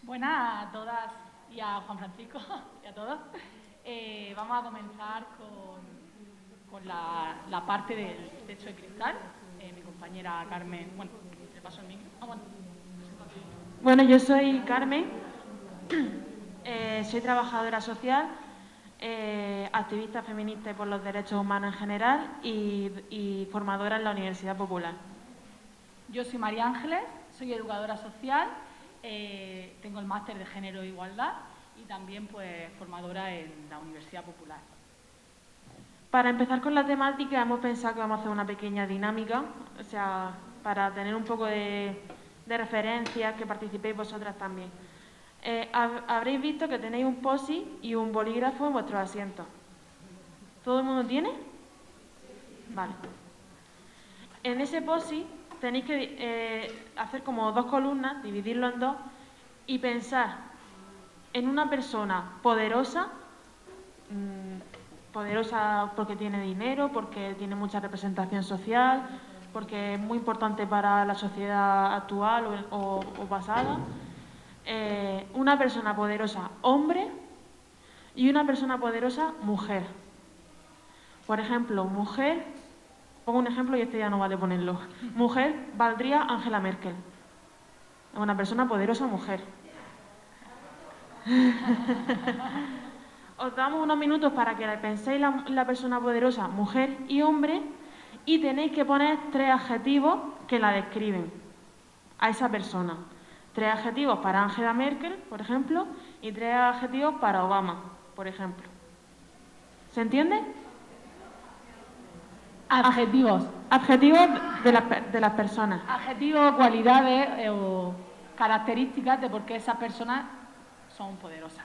Buenas a todas y a Juan Francisco y a todos. Vamos a comenzar con la parte del techo de cristal. Mi compañera Carmen, bueno, te paso el micro. Bueno, yo soy Carmen, soy trabajadora social, activista feminista y por los derechos humanos en general y formadora en la Universidad Popular. Yo soy María Ángeles, soy educadora social, tengo el máster de Género e Igualdad y también pues formadora en la Universidad Popular. Para empezar con la temática hemos pensado que vamos a hacer una pequeña dinámica, o sea, para tener un poco de referencias, que participéis vosotras también. Habréis visto que tenéis un post-it y un bolígrafo en vuestros asientos. ¿Todo el mundo tiene? Vale. En ese post-it tenéis que hacer como dos columnas, dividirlo en dos y pensar en una persona poderosa, poderosa porque tiene dinero, porque tiene mucha representación social, porque es muy importante para la sociedad actual o pasada. Una persona poderosa hombre y una persona poderosa mujer. Por ejemplo, mujer, pongo un ejemplo y este ya no vale ponerlo. Mujer valdría Angela Merkel. Es una persona poderosa mujer. Os damos unos minutos para que penséis la persona poderosa mujer y hombre y tenéis que poner 3 adjetivos que la describen a esa persona. 3 adjetivos para Angela Merkel, por ejemplo, y 3 adjetivos para Obama, por ejemplo. ¿Se entiende? Adjetivos. Adjetivos de las personas. Adjetivos, cualidades o características de por qué esas personas son poderosas.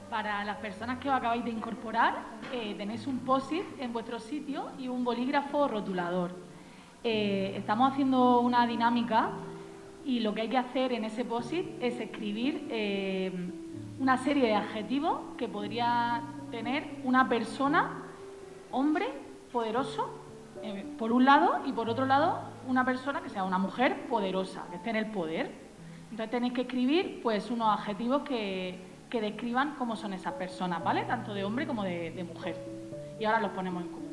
Para las personas que os acabáis de incorporar, tenéis un post-it en vuestro sitio y un bolígrafo rotulador. Estamos haciendo una dinámica y lo que hay que hacer en ese post-it es escribir una serie de adjetivos que podría tener una persona, hombre, poderoso, por un lado, y por otro lado, una persona que sea una mujer poderosa, que esté en el poder. Entonces tenéis que escribir pues unos adjetivos que describan cómo son esas personas, ¿vale? Tanto de hombre como de mujer. Y ahora los ponemos en común.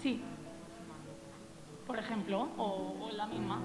Sí, por ejemplo, o en la misma.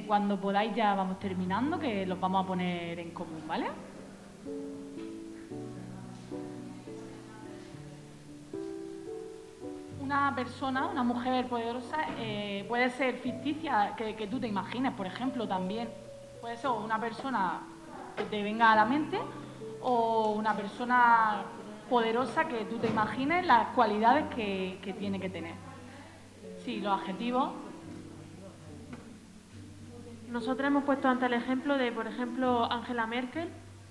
Cuando podáis ya vamos terminando, que los vamos a poner en común, ¿vale? Una persona, una mujer poderosa, puede ser ficticia, que tú te imagines, por ejemplo, también. Puede ser una persona que te venga a la mente o una persona poderosa que tú te imagines las cualidades que tiene que tener. Sí, los adjetivos. Nosotros hemos puesto ante el ejemplo de, por ejemplo, Angela Merkel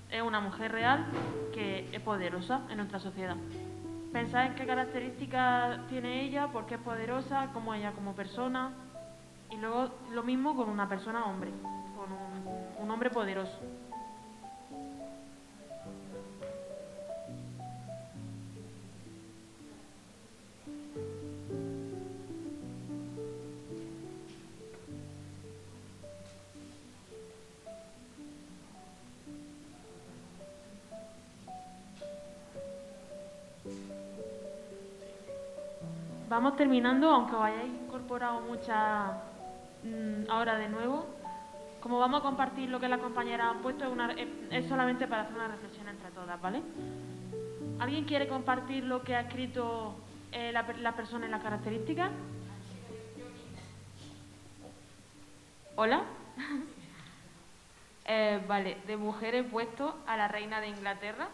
es una mujer real que es poderosa en nuestra sociedad. Pensad en qué características tiene ella, por qué es poderosa, cómo ella como persona. Y luego lo mismo con una persona hombre, con un hombre poderoso. Vamos terminando, aunque os hayáis incorporado muchas ahora de nuevo. Como vamos a compartir lo que las compañeras han puesto, es solamente para hacer una reflexión entre todas, ¿vale? ¿Alguien quiere compartir lo que ha escrito la persona en las características? ¿Hola? Vale, de mujer he puesto a la reina de Inglaterra.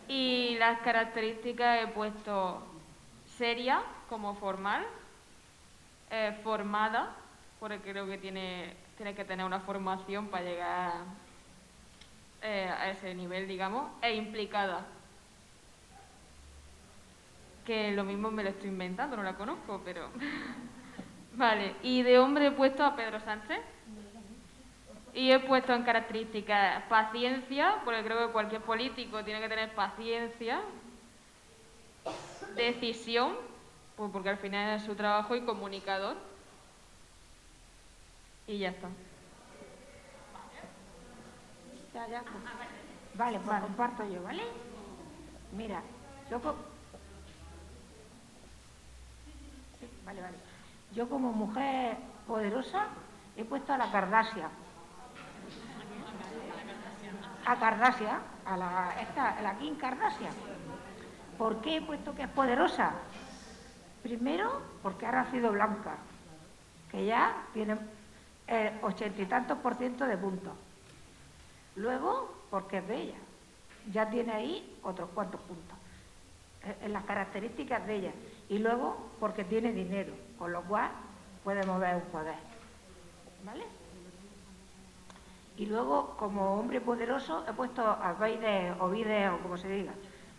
Y las características he puesto seria, como formal, formada, porque creo que tiene que tener una formación para llegar a ese nivel, digamos, e implicada. Que lo mismo me lo estoy inventando, no la conozco, pero... Vale, y de hombre he puesto a Pedro Sánchez. Y he puesto en características paciencia, porque creo que cualquier político tiene que tener paciencia, decisión, pues porque al final es su trabajo, y comunicador. Y ya está. Ya. Vale, pues comparto yo, ¿vale? Mira, vale. Yo como mujer poderosa he puesto a la Kardashian. A Kardashian, a la Kim Kardashian. ¿Por qué he puesto que es poderosa? Primero, porque ha nacido blanca, que ya tiene 80 y tantos % de puntos. Luego, porque es bella, ya tiene ahí otros cuantos puntos, en las características de ella. Y luego, porque tiene dinero, con lo cual puede mover un poder. ¿Vale? Y luego, como hombre poderoso, he puesto a Biden, o como se diga,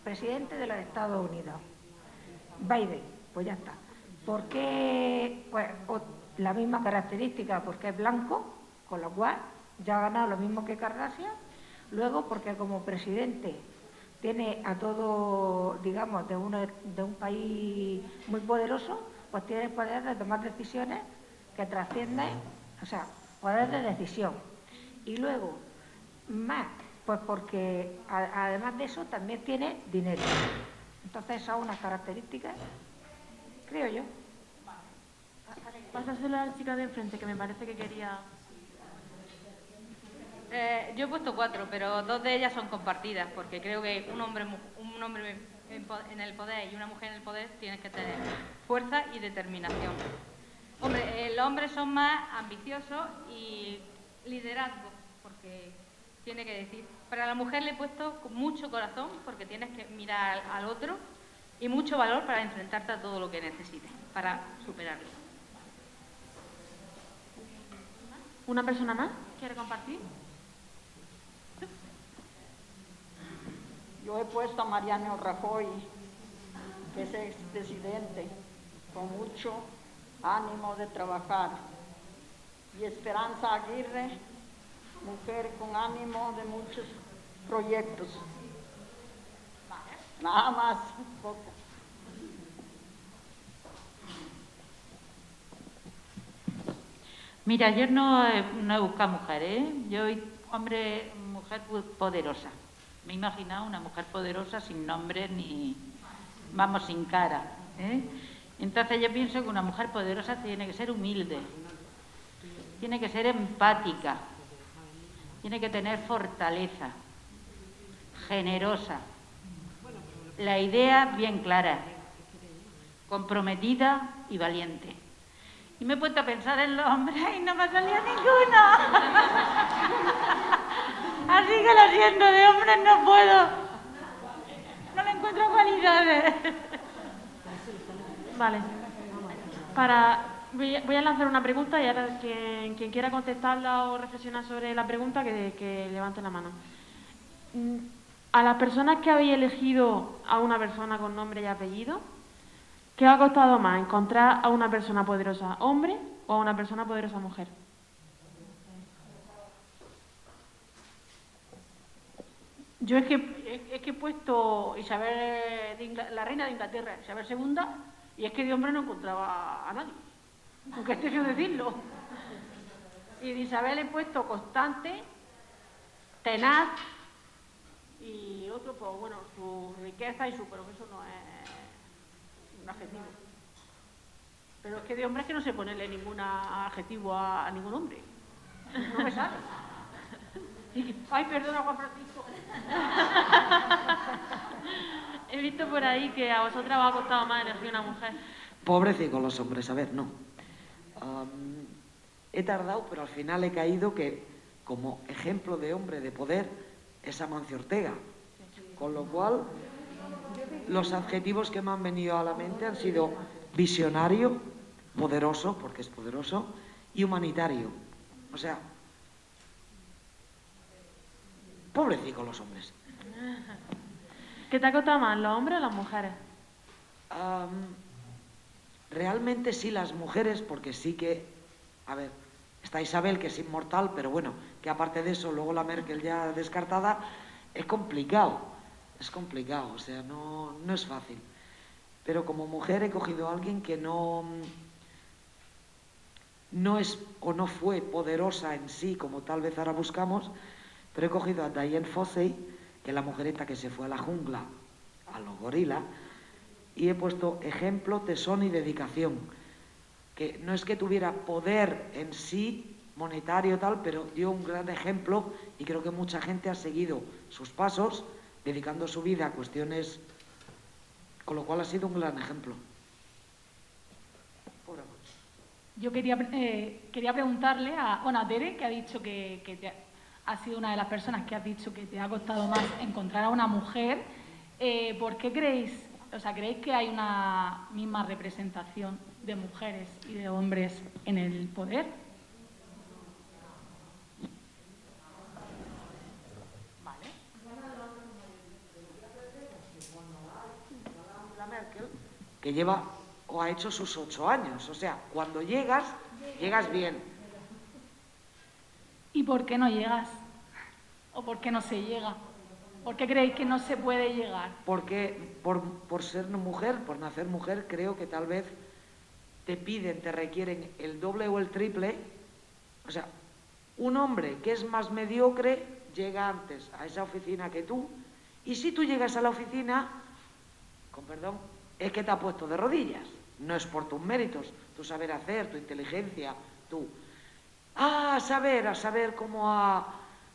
presidente de los Estados Unidos. Biden, pues ya está. ¿Por qué? Pues la misma característica, porque es blanco, con lo cual ya ha ganado lo mismo que Kardashian. Luego, porque como presidente tiene a todo, digamos, de un país muy poderoso, pues tiene el poder de tomar decisiones que trascienden, o sea, poder de decisión. Y luego, más, pues porque además de eso también tiene dinero. Entonces, son unas características, creo yo. Pásaselo a la chica de enfrente, que me parece que quería... Yo he puesto 4, pero 2 de ellas son compartidas, porque creo que un hombre en el poder y una mujer en el poder tienen que tener fuerza y determinación. Hombre, los hombres son más ambiciosos y liderazgo, porque tiene que decir. Para la mujer le he puesto con mucho corazón, porque tienes que mirar al otro, y mucho valor para enfrentarte a todo lo que necesites, para superarlo. ¿Una persona más quiere compartir? Yo he puesto a Mariano Rajoy, que es expresidente, con mucho ánimo de trabajar. Y Esperanza Aguirre, mujer con ánimo de muchos proyectos. Nada más, poco. Mira, yo no he buscado mujer, Yo mujer poderosa. Me he imaginado una mujer poderosa sin nombre ni, vamos, sin cara, Entonces yo pienso que una mujer poderosa tiene que ser humilde, tiene que ser empática, tiene que tener fortaleza, generosa, la idea bien clara, comprometida y valiente. Y me he puesto a pensar en los hombres y no me salía ninguno. Así que lo siento, de hombres no puedo. No le encuentro cualidades. Vale. Voy a lanzar una pregunta y ahora quien quiera contestarla o reflexionar sobre la pregunta que levante la mano. A las personas que habéis elegido a una persona con nombre y apellido, ¿qué os ha costado más? ¿Encontrar a una persona poderosa hombre o a una persona poderosa mujer? Yo es que he puesto Isabel, la reina de Inglaterra, Isabel II, y es que de hombre no encontraba a nadie, aunque esté feo decirlo. Y de Isabel he puesto constante, tenaz, y otro, pues bueno, su riqueza y pero eso no es un adjetivo. Pero es que de hombre es que no sé ponerle ningún adjetivo a ningún hombre. No me sale. Ay, perdona, Juan Francisco. He visto por ahí que a vosotras os ha costado más elegir una mujer. Pobrecito los hombres, a ver, no. He tardado, pero al final he caído que, como ejemplo de hombre de poder, es Amancio Ortega. Con lo cual, los adjetivos que me han venido a la mente han sido visionario, poderoso, porque es poderoso, y humanitario. O sea, pobrecito los hombres. ¿Qué te ha costado más, los hombres o las mujeres? Realmente sí las mujeres, porque sí que, a ver, está Isabel, que es inmortal, pero bueno, que aparte de eso, luego la Merkel ya descartada, es complicado, o sea, no es fácil. Pero como mujer he cogido a alguien que no es o no fue poderosa en sí, como tal vez ahora buscamos, pero he cogido a Diane Fossey, que es la mujerita que se fue a la jungla, a los gorilas, y he puesto ejemplo, tesón y dedicación, que no es que tuviera poder en sí, monetario tal, pero dio un gran ejemplo y creo que mucha gente ha seguido sus pasos, dedicando su vida a cuestiones, con lo cual ha sido un gran ejemplo. Yo quería preguntarle a Tere, que ha dicho que ha sido una de las personas que has dicho que te ha costado más encontrar a una mujer. ¿Por qué creéis que hay una misma representación de mujeres y de hombres en el poder? Vale. La Merkel, que lleva o ha hecho sus 8 años, o sea, cuando llegas bien. ¿Y por qué no llegas? ¿O por qué no se llega? ¿Por qué creéis que no se puede llegar? Porque por ser mujer, por nacer mujer, creo que tal vez te requieren el doble o el triple. O sea, un hombre que es más mediocre llega antes a esa oficina que tú, y si tú llegas a la oficina, con perdón, es que te ha puesto de rodillas. No es por tus méritos, tu saber hacer, tu inteligencia, a saber cómo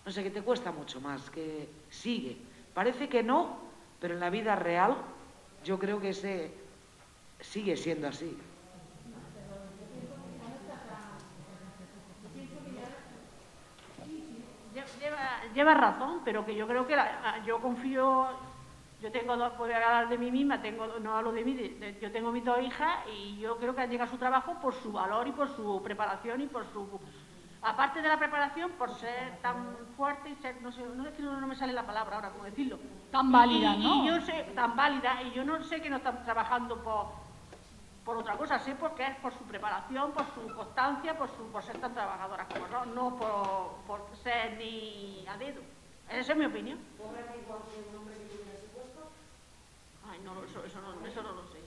no sé, que te cuesta mucho más, que sigue. Parece que no, pero en la vida real yo creo que sigue siendo así. lleva razón, pero que yo creo que yo confío, yo tengo dos, voy a hablar de mí misma, no hablo de mí, yo tengo mis 2 hijas y yo creo que han llegado a su trabajo por su valor y por su preparación y por su... Aparte de la preparación, por ser tan fuerte y ser, no me sale la palabra ahora, cómo decirlo. Tan válida, ¿no? Y yo sé, tan válida, y yo no sé que no están trabajando por otra cosa, sé porque es por su preparación, por su constancia, por ser tan trabajadoras como no por ser ni a dedo. Esa es mi opinión. Ay, no, eso no lo sé.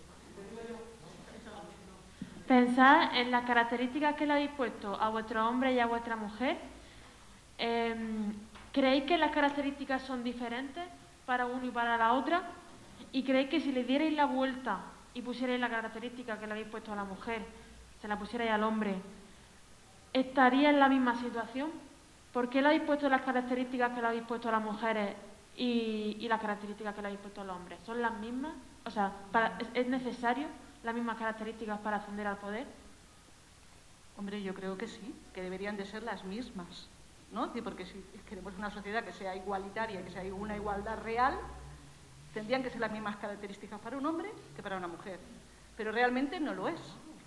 Pensad en las características que le habéis puesto a vuestro hombre y a vuestra mujer. ¿Creéis que las características son diferentes para uno y para la otra? ¿Y creéis que si le dierais la vuelta y pusierais la característica que le habéis puesto a la mujer, se la pusierais al hombre, ¿estaría en la misma situación? ¿Por qué le habéis puesto las características que le habéis puesto a las mujeres y las características que le habéis puesto a los hombres? ¿Son las mismas? O sea, ¿es necesario las mismas características para ascender al poder? Hombre, yo creo que sí, que deberían de ser las mismas, ¿no? Porque si queremos una sociedad que sea igualitaria, que sea una igualdad real, tendrían que ser las mismas características para un hombre que para una mujer. Pero realmente no lo es.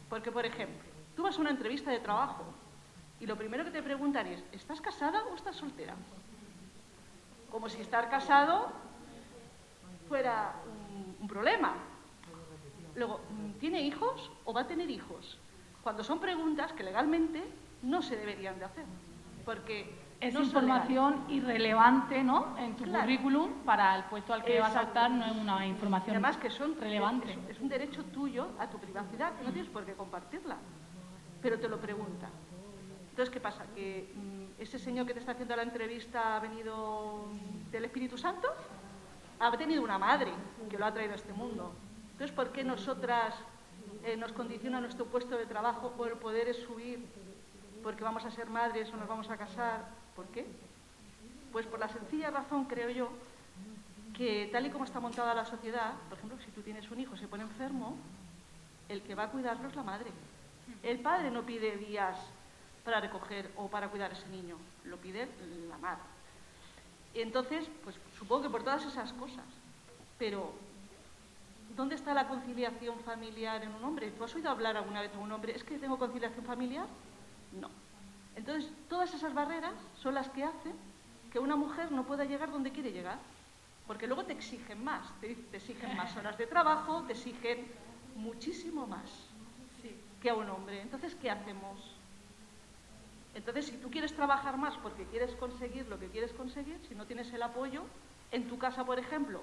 Porque, por ejemplo, tú vas a una entrevista de trabajo y lo primero que te preguntan es, ¿estás casada o estás soltera? Como si estar casado fuera un problema. Luego, ¿tiene hijos o va a tener hijos? Cuando son preguntas que legalmente no se deberían de hacer, porque es no son información legales. Irrelevante, ¿no?, en tu Claro. currículum para el puesto al que vas a Exacto. optar, no es una información Además que son relevante. es un derecho tuyo a tu privacidad, que no tienes por qué compartirla, pero te lo pregunta. Entonces, ¿qué pasa? ¿Que ese señor que te está haciendo la entrevista ha venido del Espíritu Santo? Ha tenido una madre que lo ha traído a este mundo. Entonces, ¿por qué nosotras nos condiciona nuestro puesto de trabajo por el poder subir porque vamos a ser madres o nos vamos a casar? ¿Por qué? Pues por la sencilla razón, creo yo, que tal y como está montada la sociedad, por ejemplo, si tú tienes un hijo y se pone enfermo, el que va a cuidarlo es la madre. El padre no pide días para recoger o para cuidar a ese niño, lo pide la madre. Y entonces, pues supongo que por todas esas cosas. Pero, ¿dónde está la conciliación familiar en un hombre? ¿Tú has oído hablar alguna vez a un hombre, ¿es que tengo conciliación familiar? No. Entonces, todas esas barreras son las que hacen que una mujer no pueda llegar donde quiere llegar. Porque luego te exigen más, te exigen más horas de trabajo, te exigen muchísimo más que a un hombre. Entonces, ¿qué hacemos? Entonces, si tú quieres trabajar más porque quieres conseguir lo que quieres conseguir, si no tienes el apoyo, en tu casa, por ejemplo,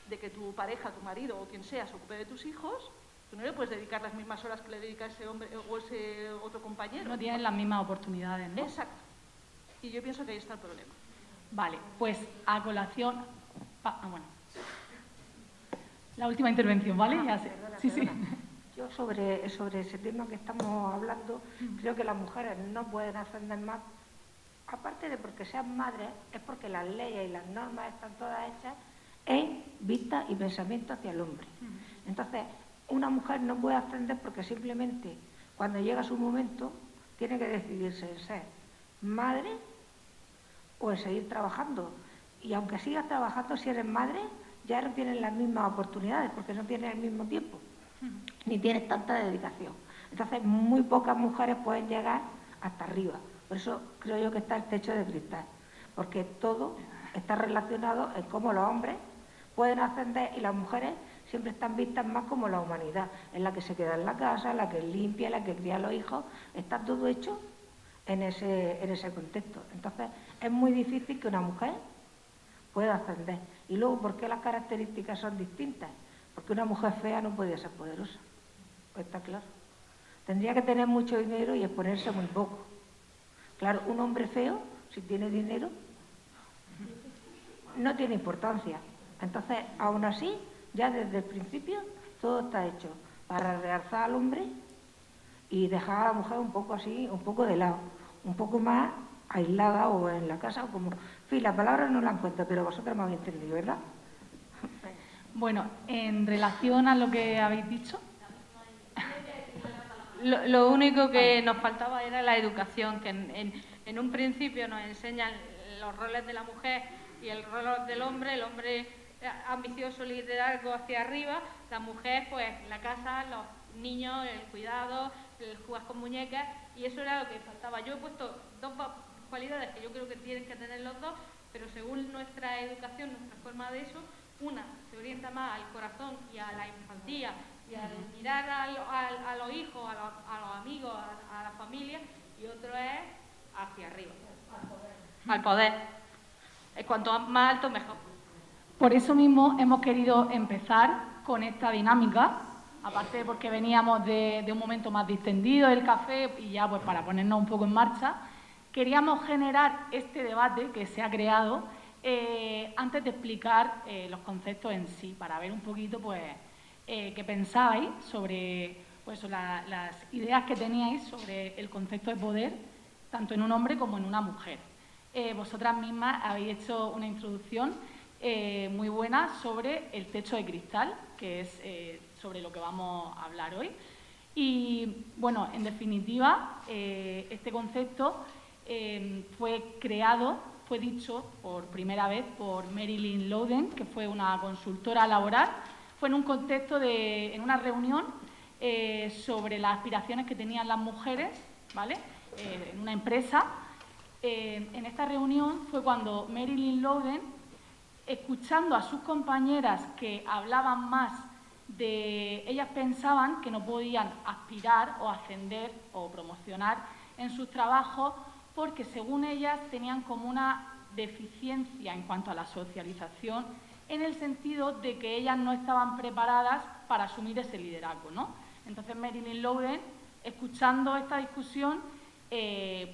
de que tu pareja, tu marido o quien sea se ocupe de tus hijos, tú no le puedes dedicar las mismas horas que le dedica ese hombre o ese otro compañero. No tienen las mismas oportunidades, ¿no? Exacto. Y yo pienso que ahí está el problema. Vale, pues a colación... bueno. La última intervención, ¿vale? Ya sé. Sí, sí. Yo sobre ese tema que estamos hablando, creo que las mujeres no pueden ascender más, aparte de porque sean madres, es porque las leyes y las normas están todas hechas en vista y pensamiento hacia el hombre. Entonces, una mujer no puede ascender porque simplemente cuando llega su momento tiene que decidirse en ser madre o en seguir trabajando. Y aunque sigas trabajando, si eres madre, ya no tienes las mismas oportunidades porque no tienes el mismo tiempo, ni tienes tanta dedicación. Entonces, muy pocas mujeres pueden llegar hasta arriba. Por eso creo yo que está el techo de cristal, porque todo está relacionado en cómo los hombres pueden ascender y las mujeres siempre están vistas más como la humanidad, en la que se queda en la casa, la que limpia, la que cría a los hijos, está todo hecho en ese contexto. Entonces, es muy difícil que una mujer pueda ascender. Y luego, ¿por qué las características son distintas? Porque una mujer fea no puede ser poderosa. Pues está claro. Tendría que tener mucho dinero y exponerse muy poco. Claro, un hombre feo, si tiene dinero, no tiene importancia. Entonces, aún así, ya desde el principio, todo está hecho para realzar al hombre y dejar a la mujer un poco así, un poco de lado, un poco más aislada o en la casa, o como... En fin, la palabra no la encuentro, pero vosotros me habéis entendido, ¿verdad? Bueno, en relación a lo que habéis dicho... Lo único que nos faltaba era la educación, que en un principio nos enseñan los roles de la mujer y el rol del hombre. El hombre ambicioso, liderazgo hacia arriba, la mujer, pues, la casa, los niños, el cuidado, el jugar con muñecas, y eso era lo que faltaba. Yo he puesto dos cualidades que yo creo que tienen que tener los dos, pero según nuestra educación, nuestra forma de eso, una se orienta más al corazón y a la infantía y al mirar a los hijos, a los amigos, a la familia, y otro es hacia arriba, al poder. Cuanto más alto, mejor. Por eso mismo hemos querido empezar con esta dinámica, aparte porque veníamos de un momento más distendido del café y ya pues para ponernos un poco en marcha, queríamos generar este debate que se ha creado antes de explicar los conceptos en sí, para ver un poquito pues qué pensabais sobre pues, las ideas que teníais sobre el concepto de poder, tanto en un hombre como en una mujer. Vosotras mismas habéis hecho una introducción muy buena sobre el techo de cristal, que es sobre lo que vamos a hablar hoy. Y, bueno, en definitiva, este concepto fue dicho por primera vez por Marilyn Lowden, que fue una consultora laboral. Fue en un contexto en una reunión sobre las aspiraciones que tenían las mujeres, ¿vale? En una empresa. En esta reunión fue cuando Marilyn Lowden, escuchando a sus compañeras que hablaban más ellas pensaban que no podían aspirar o ascender o promocionar en sus trabajos porque, según ellas, tenían como una deficiencia en cuanto a la socialización, en el sentido de que ellas no estaban preparadas para asumir ese liderazgo, ¿no? Entonces, Marilyn Lowden, escuchando esta discusión,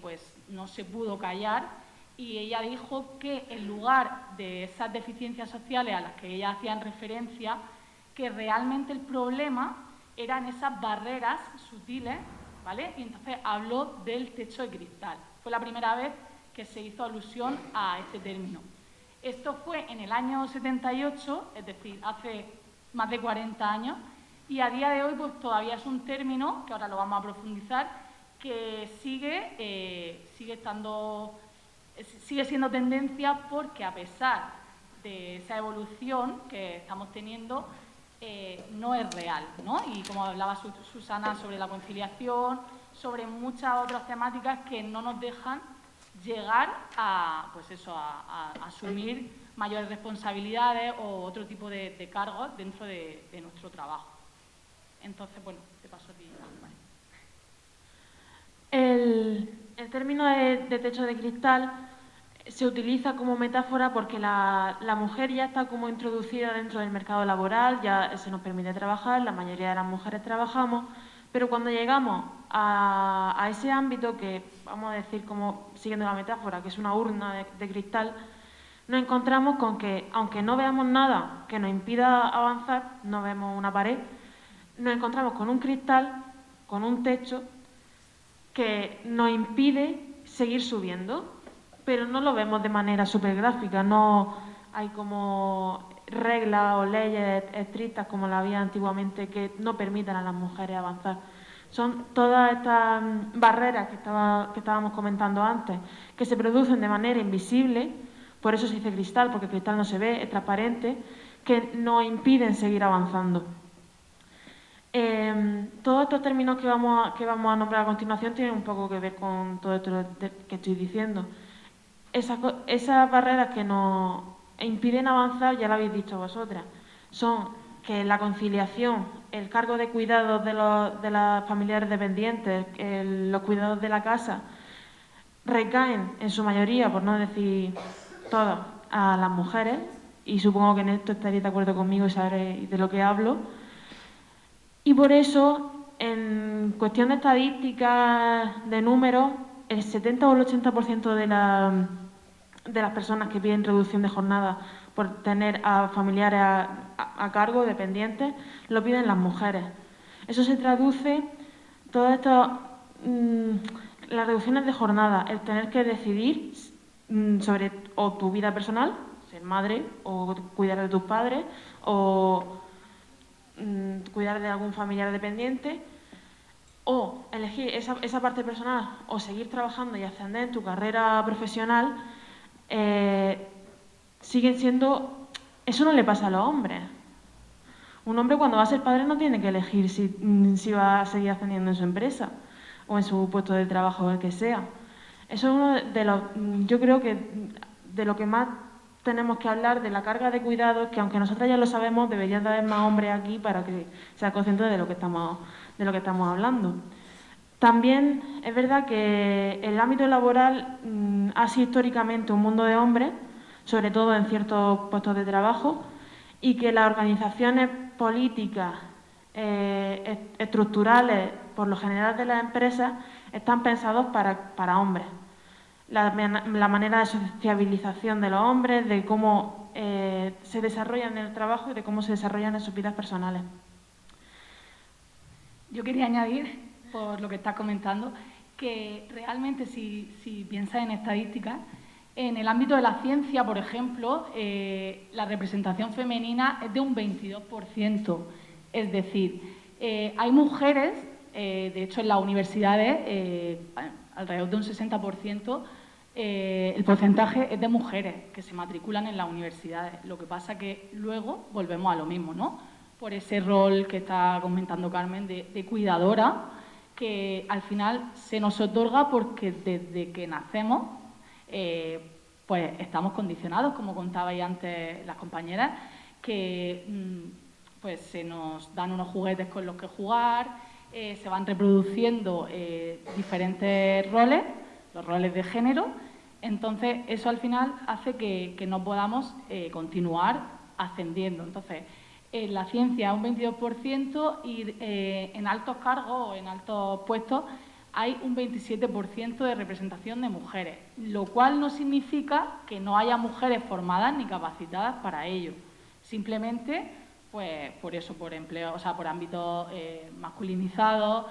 pues no se pudo callar y ella dijo que, en lugar de esas deficiencias sociales a las que ellas hacían referencia, que realmente el problema eran esas barreras sutiles, ¿vale? Y entonces habló del techo de cristal. Fue la primera vez que se hizo alusión a este término. Esto fue en el año 78, es decir, hace más de 40 años, y a día de hoy pues, todavía es un término, que ahora lo vamos a profundizar, que sigue siendo tendencia porque, a pesar de esa evolución que estamos teniendo, no es real, ¿no? Y como hablaba Susana sobre la conciliación, sobre muchas otras temáticas que no nos dejan llegar a, pues eso, a asumir mayores responsabilidades o otro tipo de cargos dentro de nuestro trabajo. Entonces, bueno, te paso a ti. El término de techo de cristal se utiliza como metáfora porque la mujer ya está como introducida dentro del mercado laboral, ya se nos permite trabajar, la mayoría de las mujeres trabajamos, pero cuando llegamos a ese ámbito que, vamos a decir, como siguiendo la metáfora, que es una urna de cristal, nos encontramos con que, aunque no veamos nada que nos impida avanzar, no vemos una pared, nos encontramos con un cristal, con un techo, que nos impide seguir subiendo, pero no lo vemos de manera súper gráfica, no hay como reglas o leyes estrictas como la había antiguamente que no permitan a las mujeres avanzar. Son todas estas barreras que estábamos comentando antes, que se producen de manera invisible, por eso se dice cristal, porque el cristal no se ve, es transparente, que nos impiden seguir avanzando. Todos estos términos que vamos a nombrar a continuación tienen un poco que ver con todo esto que estoy diciendo. Esas barreras que nos impiden avanzar, ya lo habéis dicho vosotras, son que la conciliación, el cargo de cuidados de las familiares dependientes, los cuidados de la casa, recaen en su mayoría, por no decir todas, a las mujeres, y supongo que en esto estaréis de acuerdo conmigo y sabréis de lo que hablo. Y por eso, en cuestión de estadísticas, de números, el 70 o el 80% de las personas que piden reducción de jornada por tener a familiares a cargo, dependientes, lo piden las mujeres. Eso se traduce, todo esto, las reducciones de jornada, el tener que decidir sobre o tu vida personal, ser madre, o cuidar de tus padres, o cuidar de algún familiar dependiente, o elegir esa parte personal o seguir trabajando y ascender en tu carrera profesional, siguen siendo... Eso no le pasa a los hombres. Un hombre cuando va a ser padre no tiene que elegir si va a seguir ascendiendo en su empresa o en su puesto de trabajo, el que sea. Eso es uno de los... Yo creo que de lo que más tenemos que hablar, de la carga de cuidados, que aunque nosotras ya lo sabemos, deberían de haber más hombres aquí para que sean conscientes de lo que estamos hablando. También es verdad que el ámbito laboral ha sido históricamente un mundo de hombres, sobre todo en ciertos puestos de trabajo, y que las organizaciones políticas estructurales, por lo general de las empresas, están pensados para hombres. La manera de sociabilización de los hombres, de cómo se desarrollan en el trabajo y de cómo se desarrollan en sus vidas personales. Yo quería añadir, por lo que estás comentando, que realmente si piensas en estadísticas, en el ámbito de la ciencia, por ejemplo, la representación femenina es de un 22%. Es decir, hay mujeres, de hecho en las universidades, alrededor de un 60%, el porcentaje es de mujeres que se matriculan en las universidades. Lo que pasa que luego volvemos a lo mismo, ¿no? Por ese rol que está comentando Carmen de cuidadora, que al final se nos otorga porque desde que nacemos pues estamos condicionados, como contabais antes las compañeras, que pues se nos dan unos juguetes con los que jugar, se van reproduciendo diferentes roles, los roles de género. Entonces eso al final hace que no podamos continuar ascendiendo. Entonces, en la ciencia un 22% y en altos cargos o en altos puestos hay un 27% de representación de mujeres, lo cual no significa que no haya mujeres formadas ni capacitadas para ello. Simplemente, pues por eso, por empleo, o sea, por ámbitos masculinizados,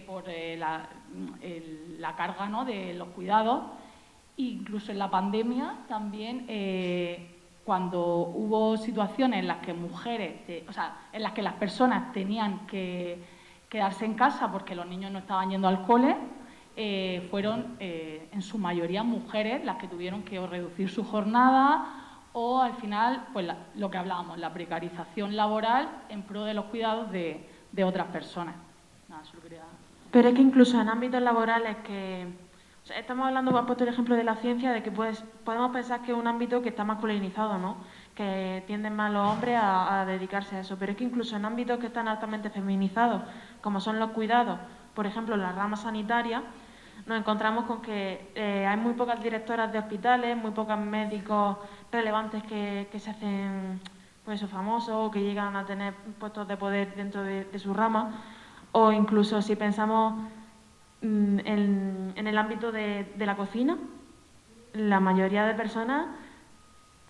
por la carga, ¿no?, de los cuidados. Incluso en la pandemia también, cuando hubo situaciones en las que en las que las personas tenían que quedarse en casa porque los niños no estaban yendo al cole, fueron en su mayoría mujeres las que tuvieron que o reducir su jornada o al final, pues lo que hablábamos, la precarización laboral en pro de los cuidados de otras personas. Nada, solo quería... Pero es que incluso en ámbitos laborales que... O sea, estamos hablando, has puesto el ejemplo de la ciencia, de que podemos pensar que es un ámbito que está masculinizado, ¿no?, que tienden más los hombres a dedicarse a eso, pero es que incluso en ámbitos que están altamente feminizados, como son los cuidados, por ejemplo, en la rama sanitaria, nos encontramos con que hay muy pocas directoras de hospitales, muy pocos médicos relevantes que se hacen pues famosos o que llegan a tener puestos de poder dentro de su rama, o incluso si pensamos en el ámbito de la cocina, la mayoría de personas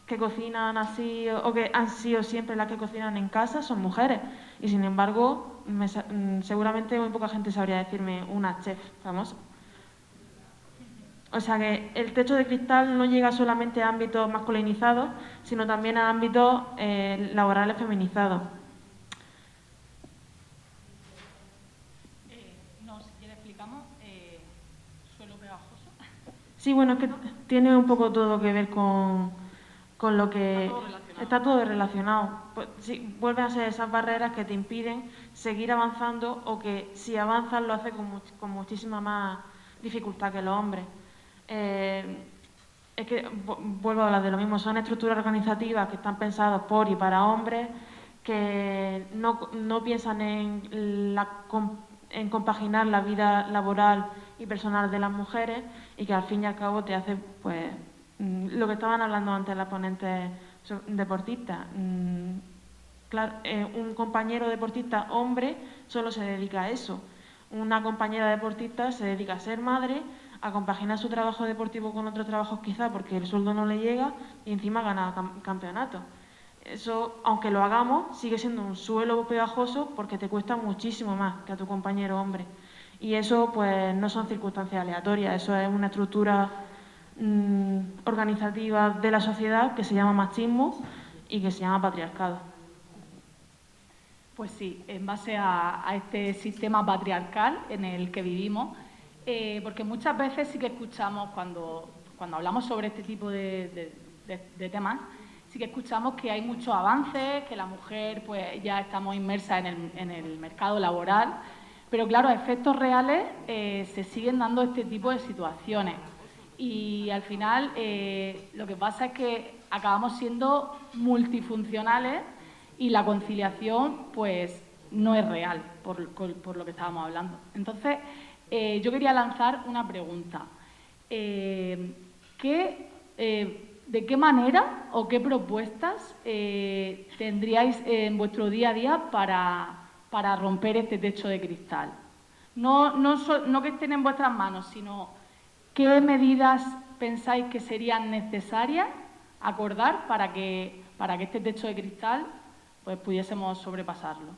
que cocinan así o que han sido siempre las que cocinan en casa son mujeres y sin embargo seguramente muy poca gente sabría decirme una chef famosa. O sea que el techo de cristal no llega solamente a ámbitos masculinizados, sino también a ámbitos laborales feminizados. Si quieres explicamos, suelo pegajoso. Sí, bueno, es que tiene un poco todo que ver con lo que... Está todo relacionado. Pues, sí, vuelven a ser esas barreras que te impiden seguir avanzando o que si avanzas lo haces con muchísima más dificultad que los hombres. Es que vuelvo a hablar de lo mismo, son estructuras organizativas que están pensadas por y para hombres que no piensan en compaginar la vida laboral y personal de las mujeres y que al fin y al cabo te hace pues lo que estaban hablando antes las ponentes deportistas. Claro, un compañero deportista hombre solo se dedica a eso. Una compañera deportista se dedica a ser madre, a compaginar su trabajo deportivo con otros trabajos quizá porque el sueldo no le llega y encima gana campeonato. Eso, aunque lo hagamos, sigue siendo un suelo pegajoso porque te cuesta muchísimo más que a tu compañero hombre. Y eso pues no son circunstancias aleatorias, eso es una estructura organizativa de la sociedad que se llama machismo y que se llama patriarcado. Pues sí, en base a este sistema patriarcal en el que vivimos, porque muchas veces sí que escuchamos cuando hablamos sobre este tipo de temas, sí que escuchamos que hay muchos avances, que la mujer pues ya estamos inmersas en el mercado laboral, pero claro, a efectos reales se siguen dando este tipo de situaciones y al final lo que pasa es que acabamos siendo multifuncionales y la conciliación pues no es real por lo que estábamos hablando. Entonces, yo quería lanzar una pregunta. ¿De qué manera o qué propuestas tendríais en vuestro día a día para romper este techo de cristal? No que estén en vuestras manos, sino qué medidas pensáis que serían necesarias acordar para que este techo de cristal pues pudiésemos sobrepasarlo.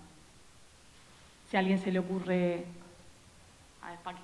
si a alguien se le ocurre... A ver, Paqui.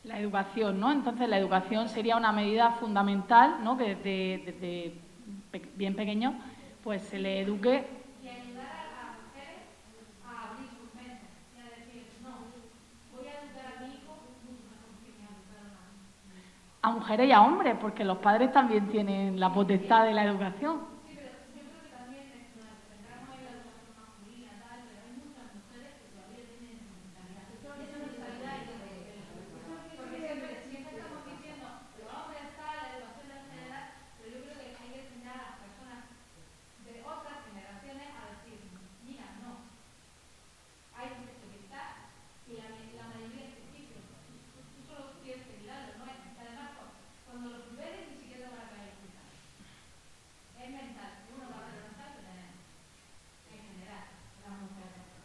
La educación, ¿no? Entonces, la educación sería una medida fundamental, ¿no? Que desde bien pequeño, pues se le eduque. Y ayudar a las mujeres a abrir sus mentes y a decir, no, voy a educar a mi hijo mucho mejor que me ha educado a mí. A mujeres y a hombres, porque los padres también tienen la potestad de la educación.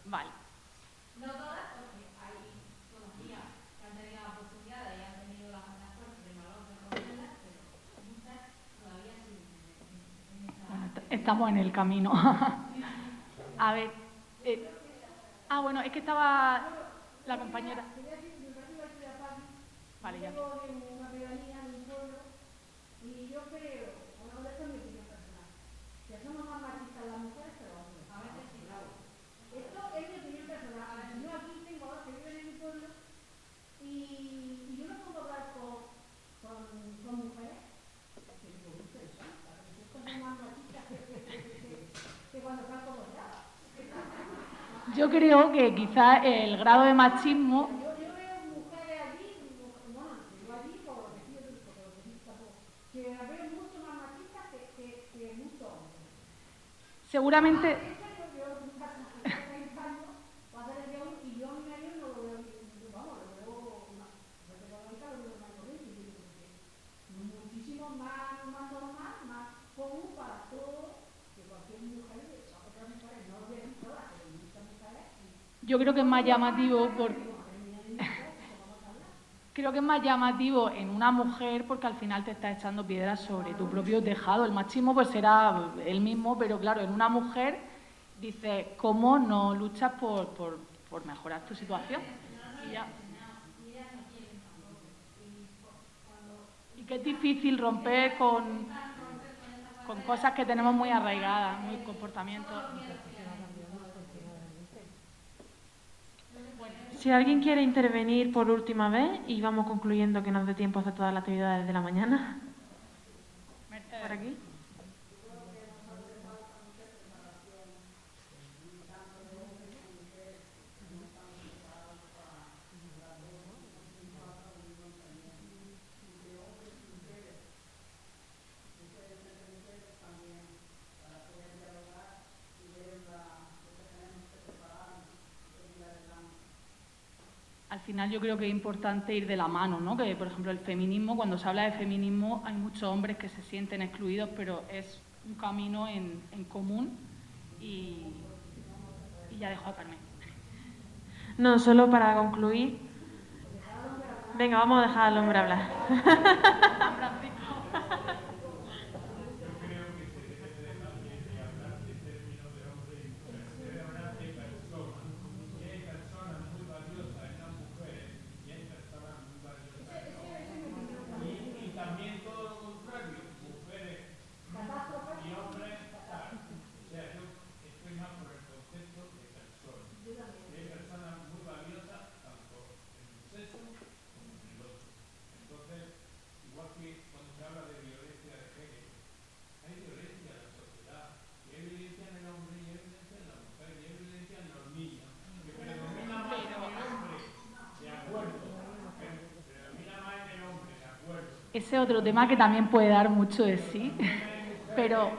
Vale. No todas, porque hay todavía que han tenido la oportunidad y han tenido la fuerza de valor de romperlas, pero muchas todavía siguen. Bueno, estamos en el camino. A ver. Bueno, es que estaba la compañera. Vale, ya. Y yo creo, bueno, esto es mi opinión personal, que somos más machistas las mujeres que los hombres. A veces sí, claro. Esto es mi opinión personal. Yo aquí tengo dos que viven en mi pueblo y yo me pongo a hablar con mujeres que digo, ustedes son, son más machistas que cuando están como ya. Yo creo que quizás el grado de machismo... Yo veo mujeres allí, bueno, yo allí por lo que sí, que las veo mucho más machistas que muchos hombres. Seguramente... muchísimo más normal, más común para todos que cualquier mujer de esas otras mujeres, no lo ven todas, pero muchas mujeres. Yo creo que es más llamativo creo que es más llamativo en una mujer porque al final te estás echando piedras sobre tu propio tejado. El machismo pues será el mismo, pero claro, en una mujer dices, ¿cómo no luchas por mejorar tu situación? Y ya. Y que es difícil romper con cosas que tenemos muy arraigadas, muy comportamientos. Si alguien quiere intervenir por última vez y vamos concluyendo que nos dé tiempo a hacer todas las actividades de la mañana. Por aquí. Al final yo creo que es importante ir de la mano, ¿no? Que, por ejemplo, el feminismo, cuando se habla de feminismo, hay muchos hombres que se sienten excluidos, pero es un camino en común y ya dejo a Carmen. No, solo para concluir. Venga, vamos a dejar al hombre hablar. Ese otro tema que también puede dar mucho de sí, pero...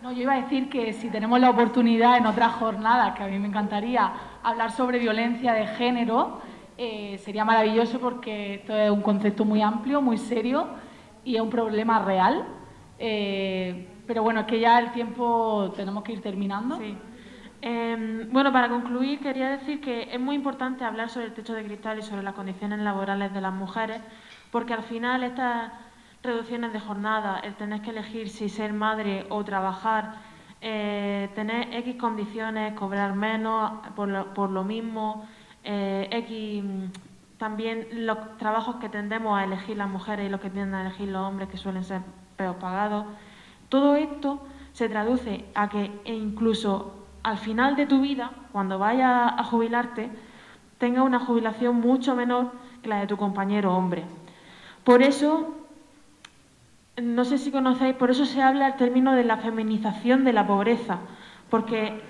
No, yo iba a decir que si tenemos la oportunidad en otras jornadas, que a mí me encantaría hablar sobre violencia de género, sería maravilloso porque esto es un concepto muy amplio, muy serio y es un problema real. Pero bueno, es que ya el tiempo tenemos que ir terminando. Sí. Bueno, para concluir, quería decir que es muy importante hablar sobre el techo de cristal y sobre las condiciones laborales de las mujeres, porque al final estas reducciones de jornada, el tener que elegir si ser madre o trabajar, tener X condiciones, cobrar menos por lo mismo, X también los trabajos que tendemos a elegir las mujeres y los que tienden a elegir los hombres, que suelen ser peor pagados. Todo esto se traduce a que incluso al final de tu vida, cuando vayas a jubilarte, tengas una jubilación mucho menor que la de tu compañero hombre. Por eso, no sé si conocéis, por eso se habla el término de la feminización de la pobreza, porque...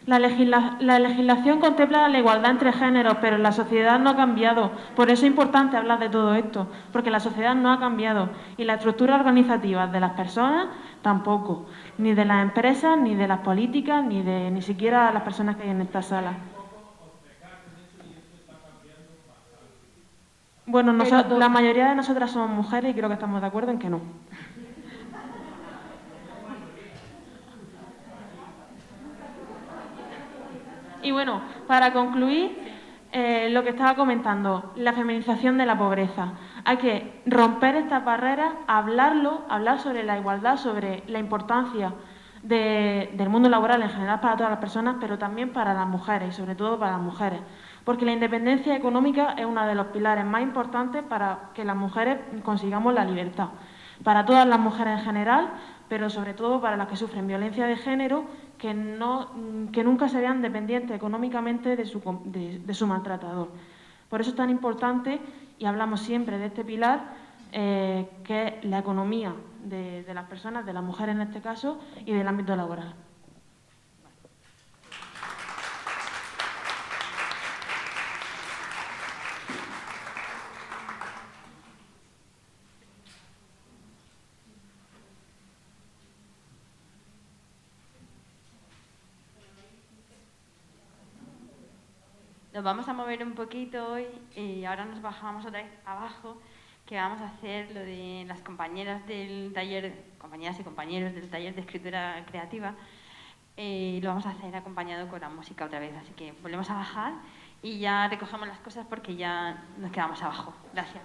La legislación contempla la igualdad entre géneros, pero la sociedad no ha cambiado. Por eso es importante hablar de todo esto, porque la sociedad no ha cambiado y la estructura organizativa de las personas tampoco, ni de las empresas, ni de las políticas, ni siquiera las personas que hay en esta sala. Bueno, la mayoría de nosotras somos mujeres y creo que estamos de acuerdo en que no. Y bueno, para concluir, lo que estaba comentando, la feminización de la pobreza. Hay que romper estas barreras, hablar sobre la igualdad, sobre la importancia del mundo laboral en general para todas las personas, pero también para las mujeres y sobre todo para las mujeres. Porque la independencia económica es uno de los pilares más importantes para que las mujeres consigamos la libertad. Para todas las mujeres en general, pero sobre todo para las que sufren violencia de género, que nunca se vean dependientes económicamente de su maltratador. Por eso es tan importante, y hablamos siempre de este pilar, que es la economía de las personas, de las mujeres en este caso, y del ámbito laboral. Nos vamos a mover un poquito hoy y ahora nos bajamos otra vez abajo, que vamos a hacer lo de las compañeras del taller, compañeras y compañeros del taller de escritura creativa. Lo vamos a hacer acompañado con la música otra vez, así que volvemos a bajar y ya recogemos las cosas porque ya nos quedamos abajo. Gracias.